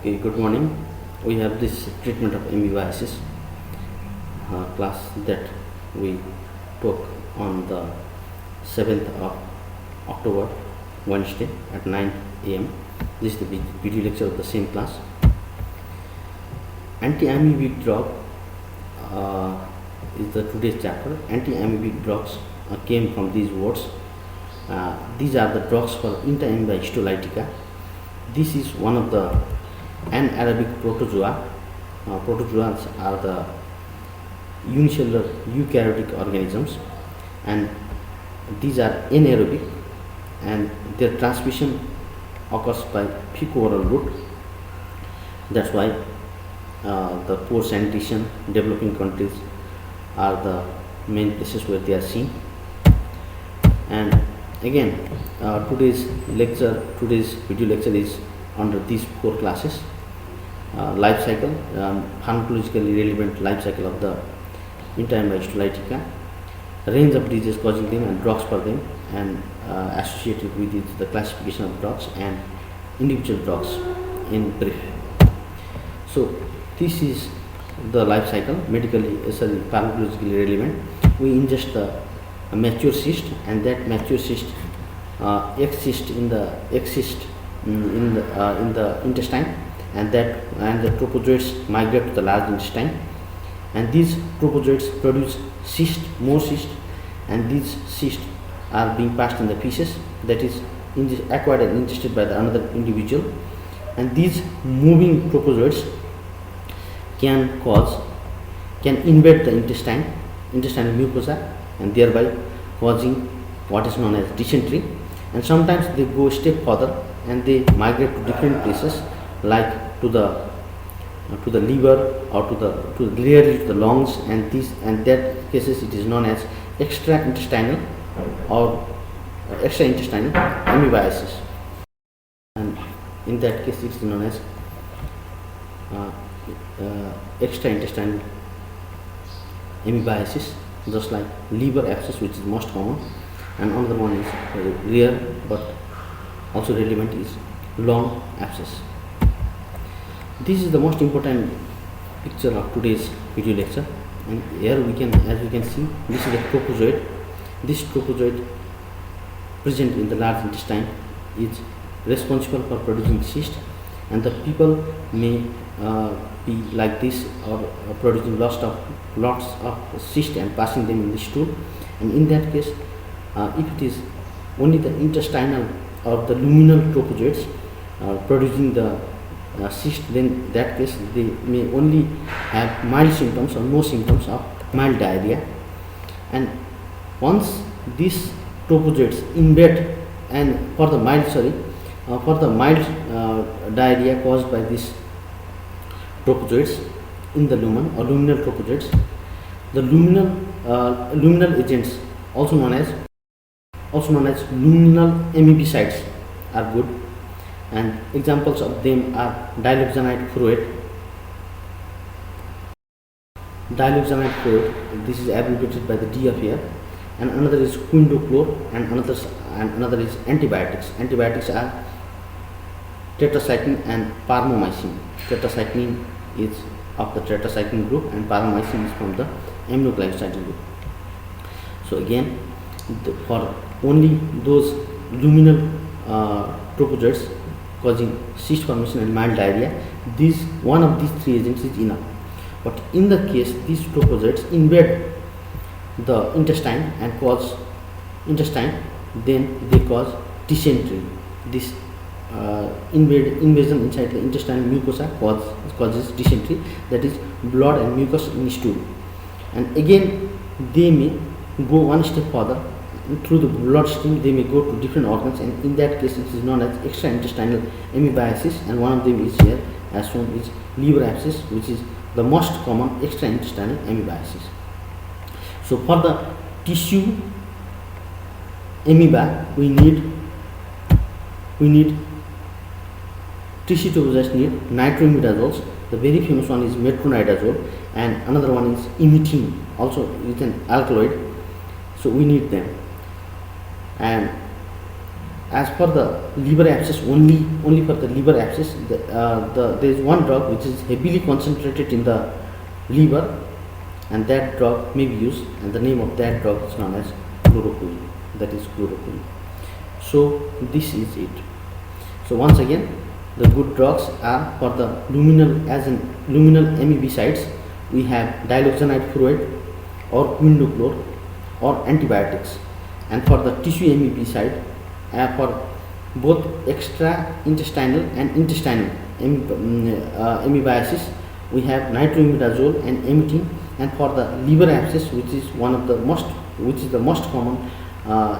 Okay, good morning. We have this treatment of amoebiasis class that we took on the 7th of October, Wednesday at 9 a.m. This is the video lecture of the same class. Anti-amoebic drug is the today's chapter. Anti-amoebic drugs came from these words. These are the drugs for Entamoeba histolytica. This is one of the anaerobic protozoa. Protozoans are the unicellular eukaryotic organisms, and these are anaerobic, and their transmission occurs by fecal-oral route. That's why the poor sanitation developing countries are the main places where they are seen. And again, today's video lecture is under these 4 classes: life cycle, pharmacologically relevant life cycle of the Entamoeba histolytica, range of diseases causing them and drugs for them, and associated with it the classification of drugs and individual drugs in brief. So this is the life cycle, pharmacologically relevant. We ingest the mature cyst, and that mature cyst exists in the intestine, and the tropozoites migrate to the large intestine, and these tropozoites produce more cyst, and these cysts are being passed in the feces, that is acquired and ingested by another individual, and these moving tropozoites can invade the intestinal mucosa, and thereby causing what is known as dysentery. And sometimes they go a step further and they migrate to different places, like to the liver, or rarely to the lungs, and that cases it is known as extraintestinal amoebiasis, and in that case it is known as extraintestinal amoebiasis, just like liver abscess, which is most common, and another one is rare but also relevant is lung abscess. This is the most important picture of today's video lecture, and here as we can see, this is a tropozoid. This tropozoid present in the large intestine is responsible for producing cyst, and the people may be like this, or producing lots of cyst and passing them in the stool. And in that case, if it is only the intestinal or the luminal tropozoites producing the cyst, then in that case they may only have mild symptoms or no symptoms of mild diarrhea. And once these tropozoites invade, and for the mild diarrhea caused by these tropozoites in the lumen or luminal tropozoites, the luminal agents, also known as luminal amoebicides, are good, and examples of them are dileucyanide furoate. This is abbreviated by the DF here, and another is quindochlor, and another is antibiotics. Antibiotics are tetracycline and parmomycin. Tetracycline is of the tetracycline group, and parmomycin is from the aminoglycoside group. So again, for only those luminal tropozoites causing cyst formation and mild diarrhea, one of these 3 agents is enough. But in the case these tropozoites invade the intestine and then they cause dysentery. This invasion inside the intestinal mucosa causes dysentery, that is blood and mucus in stool. And again, they may go one step further. Through the bloodstream they may go to different organs, and in that case it is known as extraintestinal amoebiasis, and one of them is here as shown is liver abscess, which is the most common extraintestinal amoebiasis. So for the tissue amoeba, we need tissue tropozoites need nitroimidazoles. The very famous one is metronidazole, and another one is imitin, also is an alkaloid, so we need them. And As for the liver abscess, only for the liver abscess, there is one drug which is heavily concentrated in the liver, and that drug may be used, and the name of that drug is known as chloroquine. That is chloroquine. So this is it. So once again, the good drugs are for the luminal, as in luminal amoebicides, we have dioxazonide furoate or quinduchlor or antibiotics, and for the tissue amoebicide, for both extra-intestinal and intestinal amoebiasis, we have nitroimidazole and emmeline, and for the liver abscess, which is the most common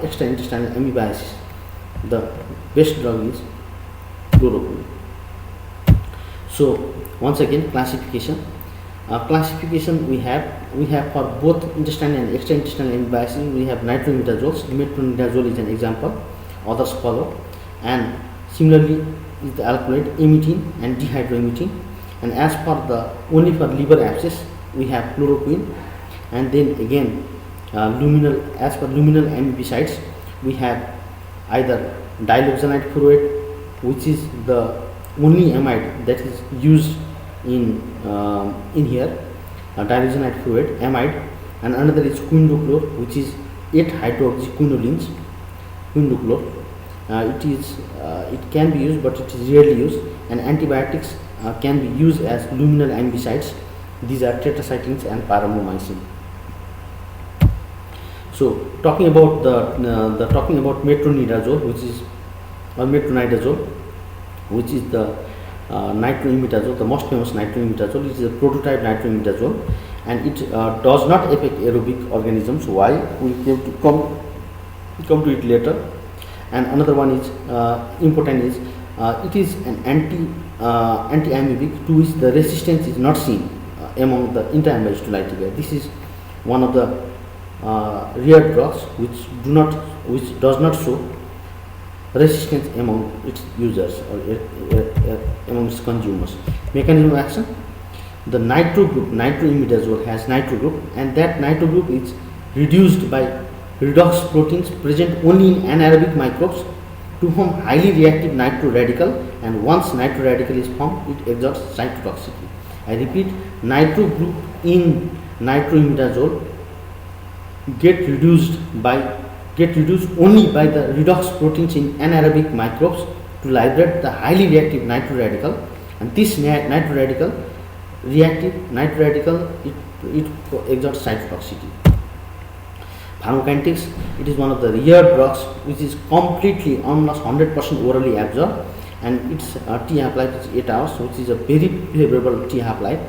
extra-intestinal amoebiasis, the best drug is chloroquine. So once again, classification. We have for both intestinal and extra-intestinal amoebiasis, we have nitroimidazoles. Metronidazole is an example. Others follow, and similarly is the alkaloid emmeline and dihydroemmeline. And as for the only for liver abscess, we have chloroquine, and then again as for luminal amoebicides, we have either dioxazonide furoate, which is the only amide that is used in here, dioxazonide furoate amide, and another is quinduchlor, which is 8-hydroxyquinolines. Quinduchlor, it can be used, but it is rarely used, and antibiotics can be used as luminal amoebicides. These are tetracyclines and paromomycin. So talking about metronidazole, which is the nitroimidazole, the most famous nitroimidazole. It is a prototype nitroimidazole, and it does not affect aerobic organisms. Why? We will come to it later. And another one is important is it is an anti-amoebic to which the resistance is not seen among the Entamoeba. This is one of the rare drugs which does not show resistance among its users or among its consumers. Mechanism of action: the nitro group, nitroimidazole, has nitro group, and that nitro group is reduced by redox proteins present only in anaerobic microbes to form highly reactive nitro radical, and once nitro radical is formed, it exerts cytotoxicity. I repeat, nitro group in nitroimidazole get reduced only by the redox proteins in anaerobic microbes to liberate the highly reactive nitro radical, and this nitro radical it exerts cytotoxicity. Pharmacokinetics: it is one of the rare drugs which is completely, almost 100% orally absorbed, and its T half-life is 8 hours, which is a very favorable T half-life.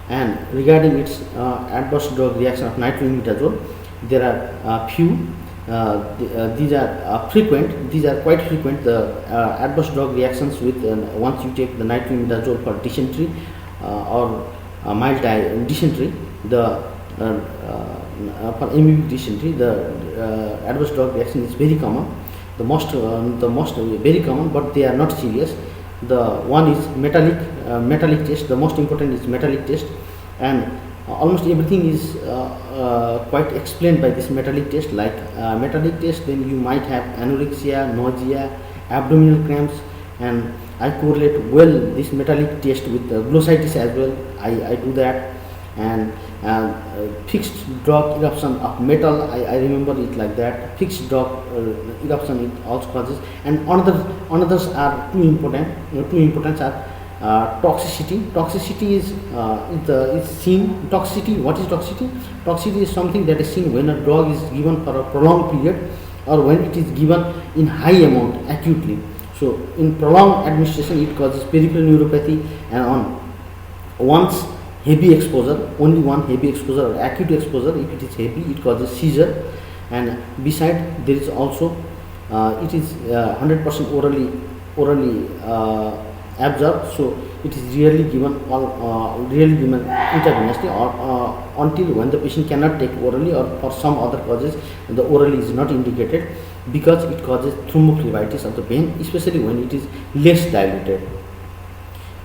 And regarding its adverse drug reaction of nitroimidazole, there are few. These are frequent. These are quite frequent. The adverse drug reactions with once you take the nitroimidazole for dysentery or mild dysentery, for amoebic dysentery, the adverse drug reaction is very common. The most very common, but they are not serious. The one is metallic test. The most important is metallic test, and almost everything is quite explained by this metallic test. Like metallic test, then you might have anorexia, nausea, abdominal cramps, and I correlate well this metallic test with glossitis as well. I do that, and fixed drug eruption of metal, I remember it like that. Fixed drug eruption it also causes, and another are too important. Too important are toxicity. Toxicity is seen. Toxicity. What is toxicity? Toxicity is something that is seen when a drug is given for a prolonged period, or when it is given in high amount acutely. So in prolonged administration, it causes peripheral neuropathy, and once heavy exposure, only one heavy exposure or acute exposure, if it is heavy, it causes seizure. And beside, there is also it is 100% orally absorbed, so it is rarely given intravenously, or until when the patient cannot take orally, or for some other causes the orally is not indicated, because it causes thrombophlebitis of the vein, especially when it is less dilated.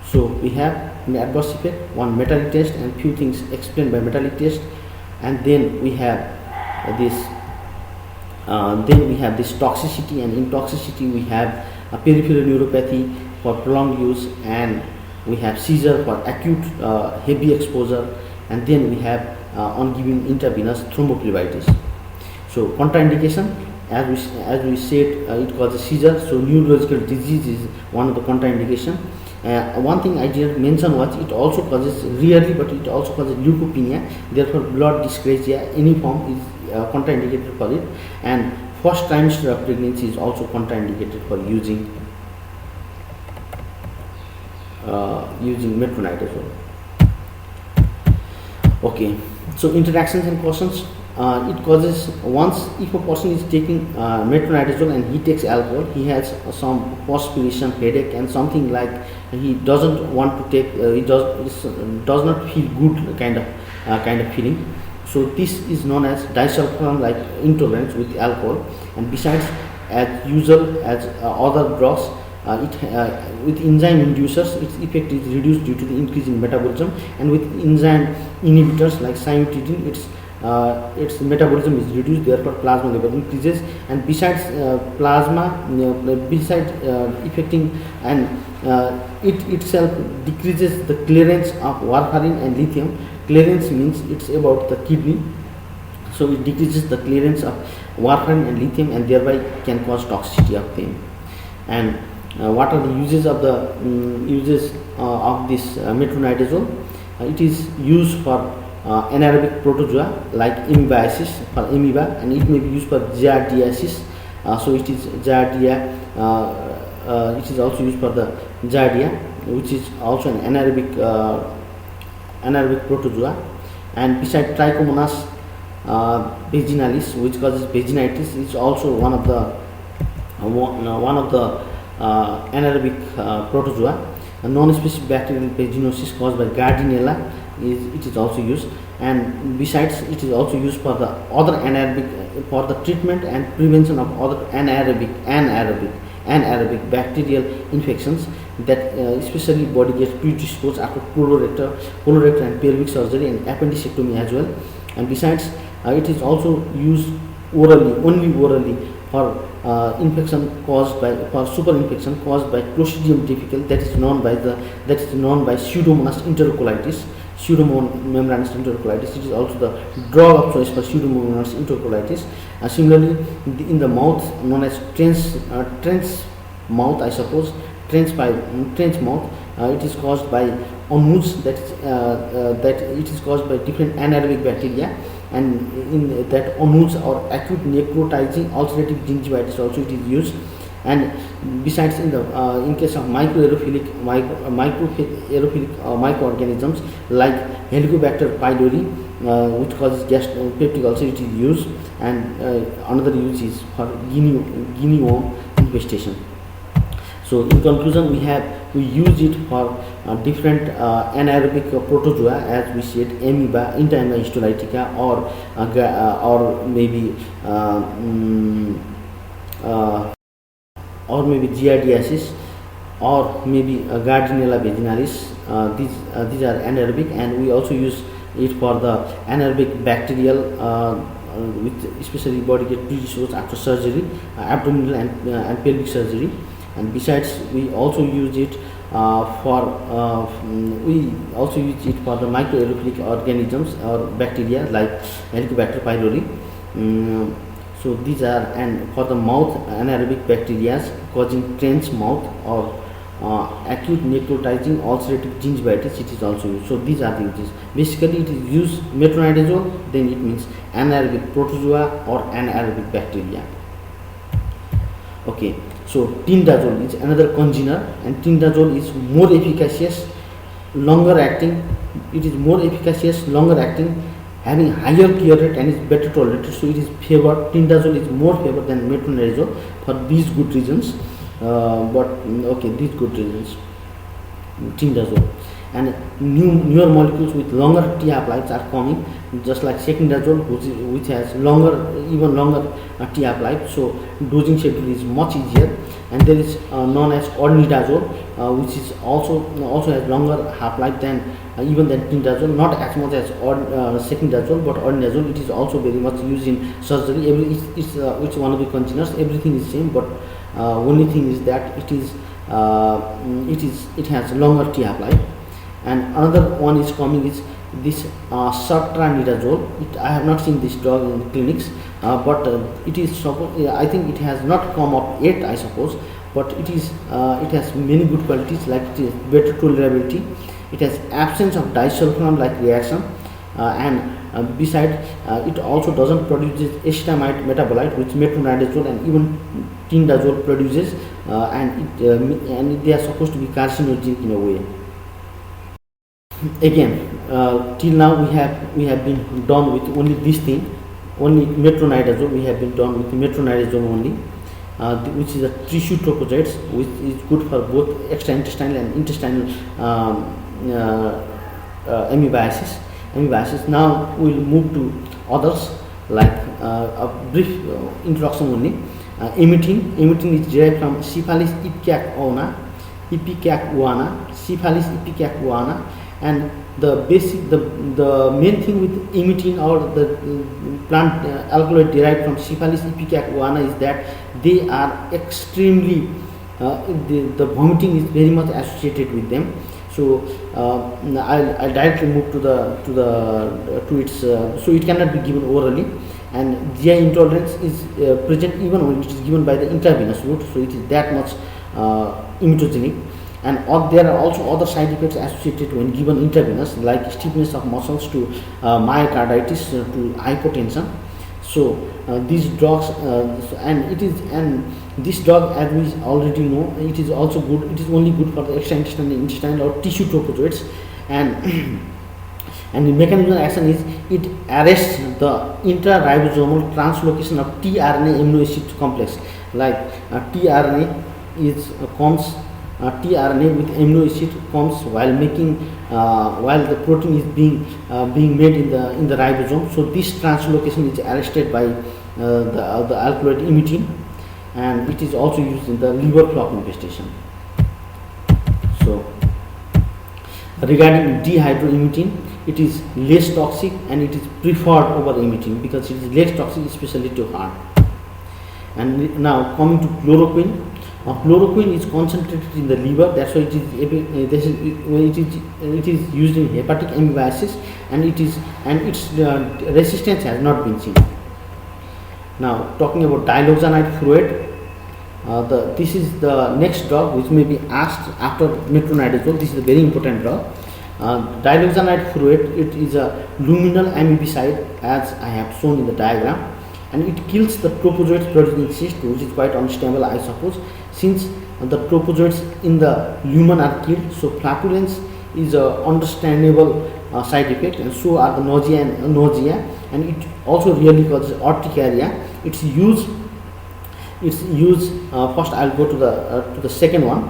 So we have an adverse effect, one metallic test, and few things explained by metallic test, and then we have this Then we have this toxicity, and in toxicity we have a peripheral neuropathy for prolonged use, and we have seizure for acute heavy exposure, and then we have on giving intravenous thrombophlebitis. So contraindication, as we said, it causes seizure. So neurological disease is one of the contraindication. One thing I didn't mention was it also causes, rarely, but it also causes leukopenia. Therefore, blood dyscrasia, any form is contraindicated for it, and first trimester of pregnancy is also contraindicated for using metronidazole. Okay, so interactions and cautions. It causes, once if a person is taking metronidazole and he takes alcohol, he has some perspiration, headache, and something like he doesn't want to take. He does not feel good kind of feeling. So this is known as disulfiram like intolerance with alcohol. And besides, as usual as other drugs, with enzyme inducers, its effect is reduced due to the increase in metabolism, and with enzyme inhibitors like cimetidine, its metabolism is reduced, therefore plasma level increases. And besides plasma, besides affecting, and it itself decreases the clearance of warfarin and lithium. Clearance means it's about the kidney, so it decreases the clearance of warfarin and lithium, and thereby can cause toxicity of them. And what are the uses of the of this metronidazole? It is used for anaerobic protozoa like amoebiasis for amoeba, and it may be used for giardiasis. So it is giardia. It is also used for the giardia, which is also an anaerobic protozoa. And besides trichomonas vaginalis, which causes vaginitis, is also one of the anaerobic protozoa. A non-specific bacterial vaginosis caused by Gardnerella is also used. And besides, it is also used for the other anaerobic, for the treatment and prevention of other anaerobic bacterial infections that especially body gets predisposed after colorectal and pelvic surgery and appendectomy as well. And besides, it is also used only orally for infection caused by, for super infection caused by Clostridium difficile, that is known by Pseudomonas enterocolitis. Pseudomembranous enterocolitis. It is also the drug of choice for Pseudomembranous enterocolitis. Similarly, in the mouth, known as trench mouth, I suppose, trench mouth, it is caused by onus, that it is caused by different anaerobic bacteria, and in that onus or acute necrotizing ulcerative gingivitis also it is used. And besides, in case of microaerophilic microorganisms like Helicobacter pylori, which causes peptic ulcer, it is used. And another use is for guinea worm infestation. So in conclusion, we use it for different anaerobic protozoa, as we said, amoeba, Entamoeba histolytica, or maybe giardiasis, or maybe Gardnerella vaginalis. These are anaerobic, and we also use it for the anaerobic bacterial, with especially body get predisposed after surgery, abdominal and pelvic surgery. And besides, we also use it for the microaerophilic organisms or bacteria like Helicobacter pylori. So these are, and for the mouth, anaerobic bacteria causing trench mouth or acute necrotizing ulcerative gingivitis, it is also used. So these are the uses. Basically, it is used metronidazole, then it means anaerobic protozoa or anaerobic bacteria. Okay, so tindazole is another congener, and tindazole is more efficacious, longer acting. It is more efficacious, longer acting, having higher cure rate, and is better tolerated. So it is favored. Tindazole is more favored than metronidazole for these good reasons. These good reasons. Tindazole. And newer molecules with longer T half-lives are coming, just like secindazole, which has even longer T half-life. So dosing schedule is much easier. And there is known as ornidazole, which is also has longer half life than even than tindazole, not as much as secondazole, but ordinazole. It is also very much used in surgery. It's one of the containers. Everything is same, but only thing is that it has longer T half life. And another one is coming is this cetranidazole. I have not seen this drug in clinics, but it is I think it has not come up yet, I suppose. But it has many good qualities, like it is better tolerability. It has absence of disulfiram like reaction, and beside it also doesn't produce acetamide metabolite, which metronidazole and even tindazole produces, and they are supposed to be carcinogenic in a way. Again, till now we have been done with only this thing, only metronidazole. We have been done with metronidazole only, which is a tissue trophozoites, which is good for both extraintestinal and intestinal amoebiasis. Now we will move to others, like a brief introduction only. Emetin is derived from Syphilis ipecacuana, Syphilis ipecacuana, and the main thing with emetin or the plant alkaloid derived from Syphilis ipecacuana is that they are extremely the vomiting is very much associated with them. So I'll directly move to its so it cannot be given orally, and GI intolerance is present even when it is given by the intravenous route, so it is that much emetogenic. And there are also other side effects associated when given intravenous, like stiffness of muscles to myocarditis to hypotension. So these drugs and this drug, as we already know, it is also good. It is only good for the extraintestinal, intestinal or tissue trophozoites, and and the mechanism of action is it arrests the intraribosomal translocation of tRNA amino acid complex, like tRNA with amino acid comes while making while the protein is being made in the ribosome. So this translocation is arrested by the alkaloid emetin, and it is also used in the liver plaque infestation. So regarding dehydroemetin, it is less toxic and it is preferred over emetin because it is less toxic, especially to heart. And now coming to chloroquine. Chloroquine is concentrated in the liver. That's why it is used in hepatic amoebiasis, and its resistance has not been seen. Now talking about diloxanide furoate, this is the next drug which may be asked after metronidazole. This is a very important drug. Diloxanide furoate, it is a luminal amoebicide, as I have shown in the diagram, and it kills the trophozoites producing cyst, which is quite understandable, I suppose, since the trophozoites in the lumen are killed. So flatulence is a understandable side effect, and so are the nausea, and it also really causes urticaria. Its use first I'll go to the second one.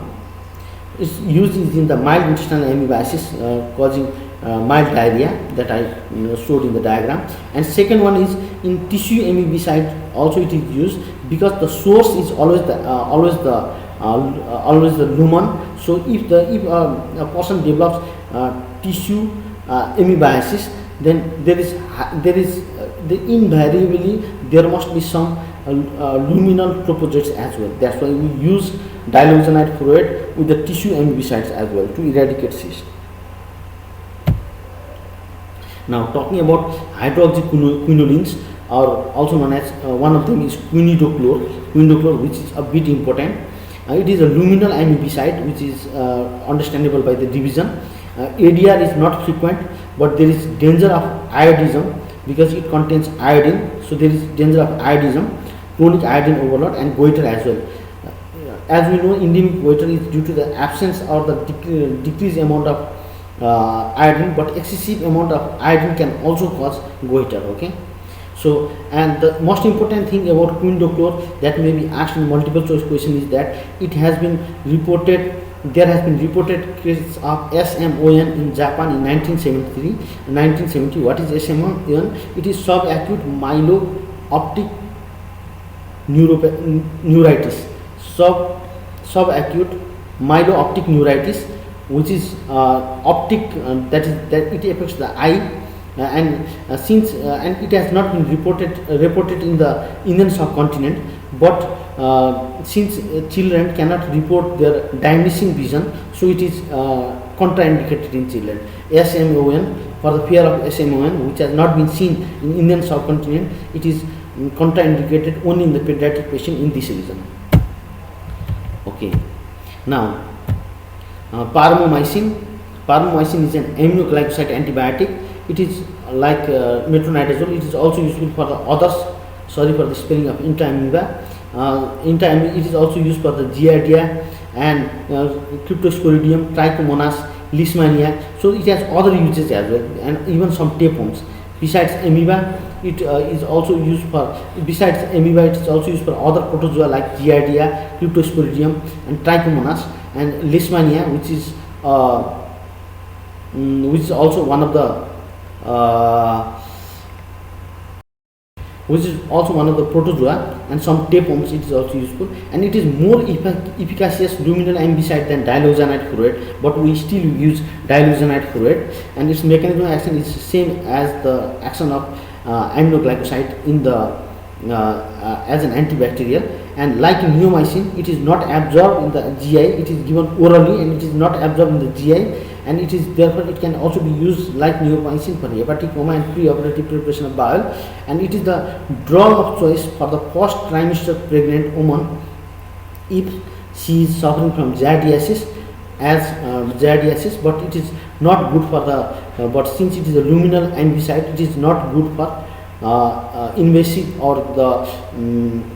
Its use is in the mild intestinal amoebiasis causing mild diarrhea that I showed in the diagram, and second one is in tissue amoebicide. Also it is used because the source is always the lumen. So if a person develops tissue amoebiasis, then invariably there must be some luminal trophozoites as well. That's why we use diloxanide furoate with the tissue amoebicides as well to eradicate cyst. Now talking about hydroxyquinolines, or also known as one of them is quinidochlor, which is a bit important. It is a luminal amoebicide, which is understandable by the division. ADR is not frequent, but there is danger of iodism because it contains iodine. So there is danger of iodism, chronic iodine overload, and goiter as well. As we know, endemic goiter is due to the absence or the decreased amount of iodine, but excessive amount of iodine can also cause goiter. Okay. So, and the most important thing about quinidochlor that may be asked in multiple choice question is that it has been reported. There has been reported cases of SMON in Japan in 1970. What is SMON? It is subacute myelooptic neuritis. Subacute myelooptic neuritis, which is optic, that it affects the eye, and it has not been reported in the Indian subcontinent, but since children cannot report their diminishing vision, so it is contraindicated in children. SMON, for the fear of SMON, which has not been seen in Indian subcontinent, it is contraindicated only in the pediatric patient in this reason. Okay, now paromomycin. Paromomycin is an aminoglycoside antibiotic. It is like metronidazole. It is also useful for the others. Sorry for the spelling of intra-amoeba. It is also used for the giardia and cryptosporidium, trichomonas, leishmania. So it has other uses as well, and even some tapeworms. Besides amoeba, it is also used for. Besides amoeba, it is also used for other protozoa like giardia, cryptosporidium, and trichomonas, and leishmania, which is also one of the protozoa, and some tapeworms. It is also useful, and it is more efficacious luminal ambicide than dileucanide furoate, but we still use dileucanide furoate, and its mechanism of action is same as the action of aminoglycoside in the as an antibacterial. And like neomycin, it is not absorbed in the GI. It is given orally, and it is not absorbed in the GI, and it is therefore it can also be used like neomycin for hepatic coma and preoperative preparation of bowel. And it is the drug of choice for the first trimester pregnant woman if she is suffering from giardiasis, but it is not good for the but since it is a luminal ambicide, it is not good for invasive or the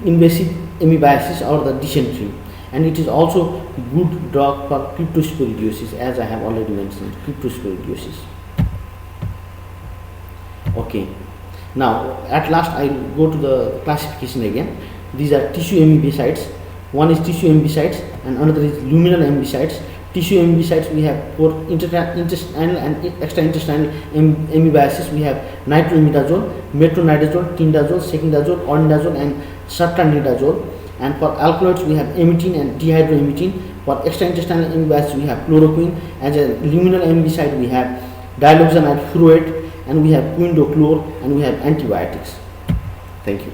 invasive amoebiasis or the dysentery. And it is also good drug for cryptosporidiosis, as I have already mentioned, cryptosporidiosis. Okay, now at last I will go to the classification again. These are tissue amoebicides. One is tissue amoebicides and another is luminal amoebicides. Tissue amoebicides, we have for intestinal and extraintestinal amoebiasis, we have nitroimidazole, metronidazole, tindazole, secundazole, ordinazole, and cetronidazole. And for alkaloids, we have amitin and dihydroamitin. For extraintestinal amoebiasis, we have chloroquine. As a luminal amoebicide, we have dileucanide furoate, and we have quindochlor, and we have antibiotics. Thank you.